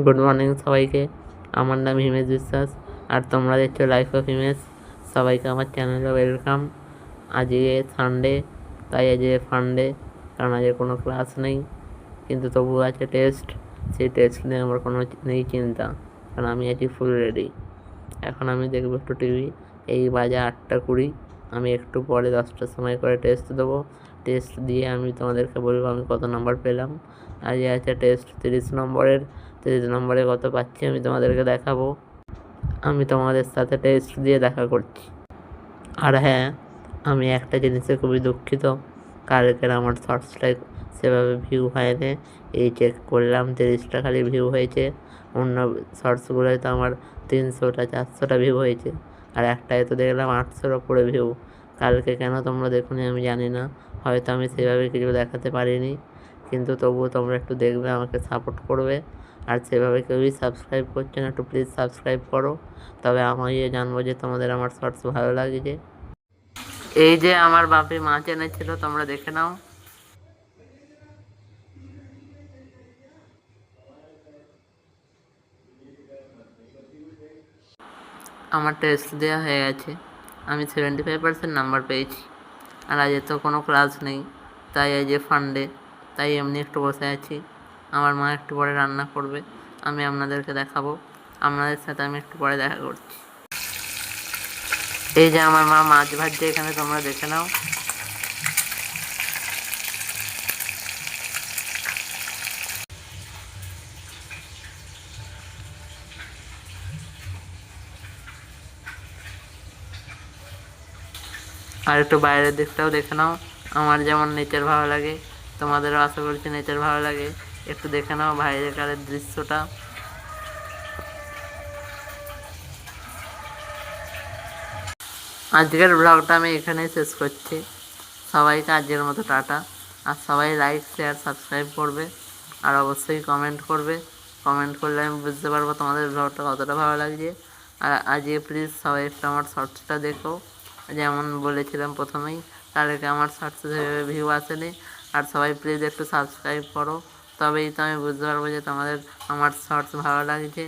Good morning সবাইকে। আমার নাম হিমেশ বিশ্বাস, আর তোমরা দেখছো লাইফ অফ হিমেশ। সবাইকে আমার চ্যানেলে ওয়েলকাম। আজকে সানডে, তাই আজকে ফান্ডে, কারণ আজকে কোনো ক্লাস নেই, কিন্তু তবু আছে টেস্ট। সেই টেস্ট নিয়ে আমার কোনো নেই চিন্তা, কারণ আমি আছি ফুল রেডি। এখন আমি দেখবো একটু টিভি। এই বাজে 8:20। আমি একটু পরে 10টার সময় করে টেস্ট দেবো। টেস্ট দিয়ে আমি তোমাদেরকে বলবো আমি কত নাম্বার পেলাম। আজকে আছে টেস্ট 30 নম্বরের। 30 নম্বরে কত পাচ্ছি আমি তোমাদেরকে দেখাবো। আমি তোমাদের সাথে টেস্ট দিয়ে দেখা করছি। আর হ্যাঁ, আমি একটা জিনিসে খুবই দুঃখিত, কালকের আমার শর্টসটাই সেভাবে ভিউ হয়নি। এই চেক করলাম 30টা খালি ভিউ হয়েছে, অন্য শর্টসগুলোয় তো আমার 300টা 400টা ভিউ হয়েছে, আর একটাই তো দেখলাম 800-র ওপরে ভিউ। কালকে কেন তোমরা দেখোনি আমি জানি না, হয়তো আমি সেভাবে কিছু দেখাতে পারিনি, কিন্তু তবুও তোমরা একটু দেখবে, আমাকে সাপোর্ট করবে। আর সেভাবে কেউই সাবস্ক্রাইব করছে না, একটু প্লিজ সাবস্ক্রাইব করো, তবে আমি জানবো যে তোমাদের আমার শর্টস ভালো লাগছে। এই যে আমার বাপি মাছ এনেছিল, তোমরা দেখে নাও। আমার টেস্ট দেওয়া হয়ে গেছে, আমি 75% নাম্বার পেয়েছি। আর আজ তো কোনো ক্লাস নেই, তাই আজ ফান্ডে, তাই এমনি একটু বসে আছি। আমার মা একটু পরে রান্না করবে, আমি আপনাদেরকে দেখাবো। আপনাদের সাথে আমি একটু পরে দেখা করছি। এই যে আমার মা মাছ ভাজছে এখানে, তোমরা দেখে নাও। আর একটু বাইরের দিকটাও দেখে নাও। আমার যেমন নেচার ভালো লাগে, তোমাদেরও আশা করছি নেচার ভালো লাগে। একটু দেখে নাও বাইরের কারের দৃশ্যটা। আজকের ব্লগটা আমি এখানেই শেষ করছি। সবাইকে আজকের মতো টাটা। আর সবাই লাইক, শেয়ার, সাবস্ক্রাইব করবে, আর অবশ্যই কমেন্ট করবে। কমেন্ট করলে আমি বুঝতে পারবো তোমাদের ব্লগটা কতটা ভালো লাগছে। আর আজকে প্লিজ সবাই একটু আমার শর্টসটা দেখো, যেমন বলেছিলাম প্রথমেই, তাদেরকে আমার শর্টসে ভিউ আসেনি। আর সবাই প্লিজ একটু সাবস্ক্রাইব করো, তবেই তো আমি বুঝতে পারবো যে তোমাদের আমার শর্টস ভালো লাগছে।